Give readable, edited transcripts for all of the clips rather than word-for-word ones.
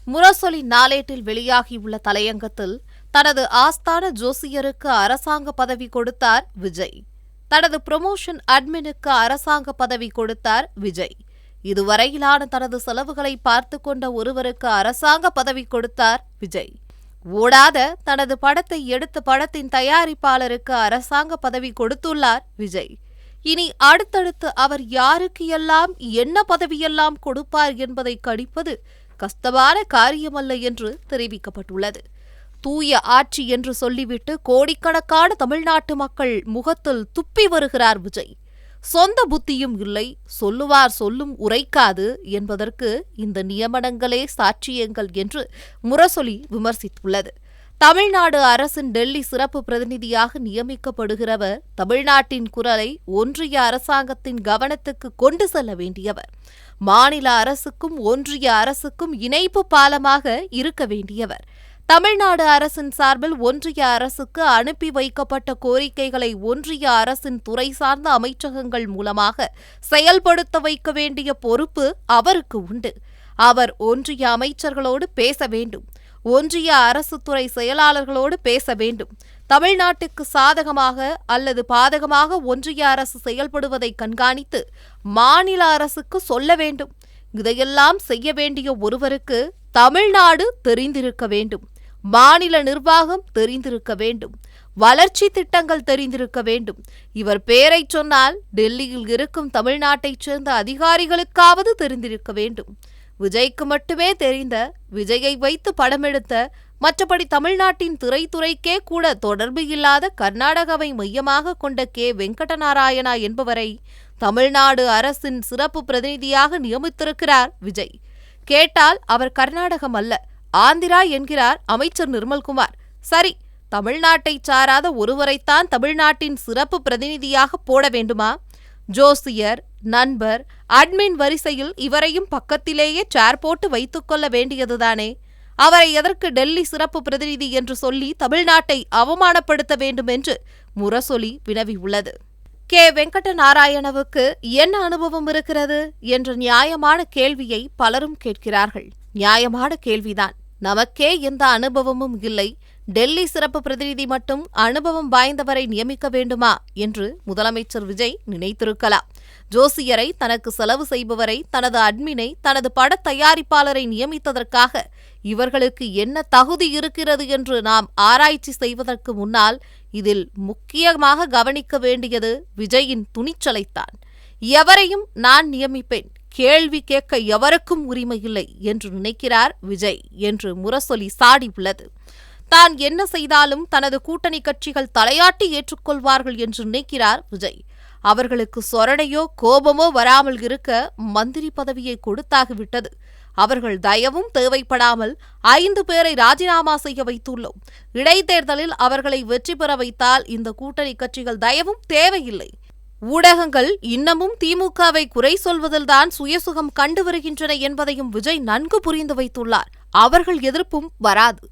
முரசொலி நாளேட்டில் வெளியாகியுள்ள தலையங்கத்தில் தனது ஆஸ்தான ஜோசியருக்கு அரசாங்க பதவி கொடுத்தார் விஜய். தனது புரமோஷன் அட்மினுக்கு அரசாங்க பதவி கொடுத்தார் விஜய். இதுவரையிலான தனது செலவுகளை பார்த்து கொண்ட ஒருவருக்கு அரசாங்க பதவி கொடுத்தார் விஜய். ஓடாத தனது படத்தை எடுத்த படத்தின் தயாரிப்பாளருக்கு அரசாங்க பதவி கொடுத்துள்ளார் விஜய். இனி அடுத்தடுத்து அவர் யாருக்கு எல்லாம் என்ன பதவியெல்லாம் கொடுப்பார் என்பதை கணிப்பது கஷ்டமான காரியமல்ல என்று தெரிவிக்கப்பட்டுள்ளது. தூய ஆட்சி என்று சொல்லிவிட்டு கோடிக்கணக்கான தமிழ்நாட்டு மக்கள் முகத்தில் துப்பி வருகிறார் விஜய். சொந்த புத்தியும் இல்லை, சொல்லுவார் சொல்லும் உரைக்காது என்பதற்கு இந்த நியமனங்களே சாட்சியங்கள் என்று முரசொலி விமர்சித்துள்ளது. தமிழ்நாடு அரசின் டெல்லி சிறப்பு பிரதிநிதியாக நியமிக்கப்படுகிறவர் தமிழ்நாட்டின் குரலை ஒன்றிய அரசாங்கத்தின் கவனத்துக்கு கொண்டு செல்ல வேண்டியவர். மாநில அரசுக்கும் ஒன்றிய அரசுக்கும் இணைப்பு பாலமாக இருக்க வேண்டியவர். தமிழ்நாடு அரசின் சார்பில் ஒன்றிய அரசுக்கு அனுப்பி வைக்கப்பட்ட கோரிக்கைகளை ஒன்றிய அரசின் துறை சார்ந்த அமைச்சகங்கள் மூலமாக செயல்படுத்த வைக்க வேண்டிய பொறுப்பு அவருக்கு உண்டு. அவர் ஒன்றிய அமைச்சர்களோடு பேச வேண்டும். ஒன்றிய அரசு துறை செயலாளர்களோடு பேச வேண்டும். தமிழ்நாட்டுக்கு சாதகமாக அல்லது பாதகமாக ஒன்றிய அரசு செயல்படுவதை கண்காணித்து மாநில அரசுக்கு சொல்ல வேண்டும். இதையெல்லாம் செய்ய வேண்டிய ஒருவருக்கு தமிழ்நாடு தெரிந்திருக்க வேண்டும். மாநில நிர்வாகம் தெரிந்திருக்க வேண்டும். வளர்ச்சி திட்டங்கள் தெரிந்திருக்க வேண்டும். இவர் பெயரை சொன்னால் டெல்லியில் இருக்கும் தமிழ்நாட்டைச் சேர்ந்த அதிகாரிகளுக்காவது தெரிந்திருக்க வேண்டும். விஜய்க்கு மட்டுமே தெரிந்த, விஜயை வைத்து படமெடுத்த, மற்றபடி தமிழ்நாட்டின் திரைத்துறைக்கே கூட தொடர்பு இல்லாத கர்நாடகாவை மையமாக கொண்ட கே. வெங்கடநாராயணா என்பவரை தமிழ்நாடு அரசின் சிறப்பு பிரதிநிதியாக நியமித்திருக்கிறார் விஜய். கேட்டால் அவர் கர்நாடகம் அல்ல, ஆந்திரா என்கிறார் அமைச்சர் நிர்மல்குமார். சரி, தமிழ்நாட்டை சாராத ஒருவரைத்தான் தமிழ்நாட்டின் சிறப்பு பிரதிநிதியாக போட வேண்டுமா? ஜோசியர், நண்பர், அட்மின் வரிசையில் இவரையும் பக்கத்திலேயே சேர் போட்டு வைத்துக் கொள்ள வேண்டியதுதானே? அவரை எதற்கு டெல்லி சிறப்பு பிரதிநிதி என்று சொல்லி தமிழ்நாட்டை அவமானப்படுத்த வேண்டும் என்று முரசொலி வினவியுள்ளது. கே. வெங்கடநாராயணவுக்கு என்ன அனுபவம் இருக்கிறது என்ற நியாயமான கேள்வியை பலரும் கேட்கிறார்கள். நியாயமான கேள்விதான். நமக்கே எந்த அனுபவமும் இல்லை, டெல்லி சிறப்பு பிரதிநிதி மட்டும் அனுபவம் வாய்ந்தவரை நியமிக்க வேண்டுமா என்று முதலமைச்சர் விஜய் நினைத்திருக்கலாம். ஜோசியரை, தனக்கு செலவு செய்பவரை, தனது அட்மினை, தனது பட தயாரிப்பாளரை நியமித்ததற்காக இவர்களுக்கு என்ன தகுதி இருக்கிறது என்று நாம் ஆராய்ச்சி செய்வதற்கு முன்னால் இதில் முக்கியமாக கவனிக்க வேண்டியது விஜயின் துணிச்சலைத்தான். எவரையும் நான் நியமிப்பேன், கேள்வி கேட்க எவருக்கும் உரிமை இல்லை என்று நினைக்கிறார் விஜய் என்று முரசொலி சாடியுள்ளது. தான் என்ன செய்தாலும் தனது கூட்டணி கட்சிகள் தலையாட்டி ஏற்றுக்கொள்வார்கள் என்று நினைக்கிறார் விஜய். அவர்களுக்கு சொரணையோ கோபமோ வராமல் இருக்க மந்திரி பதவியை கொடுத்தாகிவிட்டது. அவர்கள் தயவும் தேவைப்படாமல் 5 பேரை ராஜினாமா செய்ய வைத்துள்ளோம். இடைத்தேர்தலில் அவர்களை வெற்றி பெற வைத்தால் இந்த கூட்டணி கட்சிகள் தயவும் தேவையில்லை. ஊடகங்கள் இன்னமும் திமுகவை குறை சொல்வதில்தான் சுயசுகம் கண்டு வருகின்றன என்பதையும் விஜய் நன்கு புரிந்து வைத்துள்ளார். அவர்கள் எதிர்ப்பும் வராது.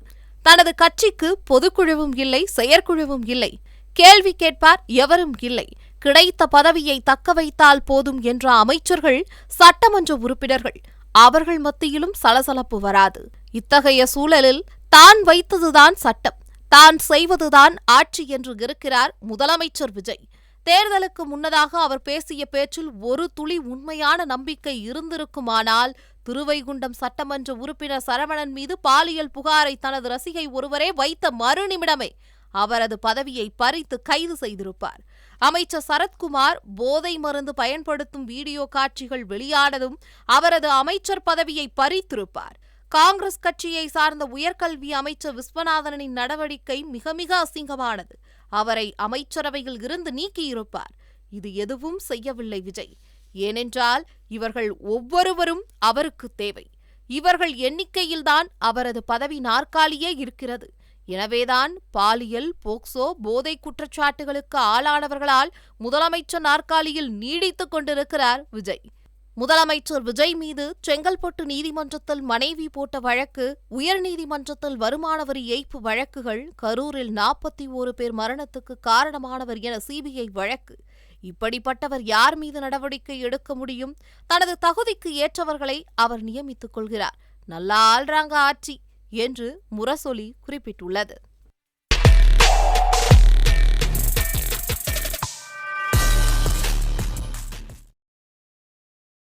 தனது கட்சிக்கு பொதுக்குழுவும் இல்லை, செயற்குழுவும் இல்லை. கேள்வி கேட்பார் எவரும் இல்லை. கிடைத்த பதவியை தக்க வைத்தால் போதும் என்ற அமைச்சர்கள், சட்டமன்ற உறுப்பினர்கள், அவர்கள் மத்தியிலும் சலசலப்பு வராது. இத்தகைய சூழலில் தான் வைத்ததுதான் சட்டம், தான் செய்வதுதான் ஆட்சி என்று இருக்கிறார் முதலமைச்சர் விஜய். தேர்தலுக்கு முன்னதாக அவர் பேசிய பேச்சில் ஒரு துளி உண்மையான நம்பிக்கை இருந்திருக்குமானால், திருவைகுண்டம் சட்டமன்ற உறுப்பினர் சரவணன் மீது பாலியல் புகாரை தனது ரசிகை ஒருவரே வைத்த மறுநிமிடமே அவரது பதவியை பறித்து கைது செய்திருப்பார். அமைச்சர் சரத்குமார் போதை மருந்து பயன்படுத்தும் வீடியோ காட்சிகள் வெளியானதும் அவரது அமைச்சர் பதவியை பறித்திருப்பார். காங்கிரஸ் கட்சியை சார்ந்த உயர்கல்வி அமைச்சர் விஸ்வநாதனின் நடவடிக்கை மிக மிக அசிங்கமானது. அவரை அமைச்சரவையில் இருந்து நீக்கியிருப்பார். இது எதுவும் செய்யவில்லை விஜய். ஏனென்றால் இவர்கள் ஒவ்வொருவரும் அவருக்கு தேவை. இவர்கள் எண்ணிக்கையில்தான் அவரது பதவி நாற்காலியே இருக்கிறது. எனவேதான் பாலியல், போக்சோ, போதை குற்றச்சாட்டுகளுக்கு ஆளானவர்களால் முதலமைச்சர் நாற்காலியில் நீடித்துக் கொண்டிருக்கிறார் விஜய். முதலமைச்சர் விஜய் மீது செங்கல்பட்டு நீதிமன்றத்தில் மனைவி போட்ட வழக்கு, உயர்நீதிமன்றத்தில் வருமான வரி ஏய்ப்பு வழக்குகள், கரூரில் 41 பேர் மரணத்துக்கு காரணமானவர் என சிபிஐ வழக்கு. இப்படிப்பட்டவர் யார் மீது நடவடிக்கை எடுக்க முடியும்? தனது தகுதிக்கு ஏற்றவர்களை அவர் நியமித்துக் கொள்கிறார். நல்லா ஆள்றாங்க ஆட்சி என்று முரசொலி குறிப்பிட்டுள்ளது.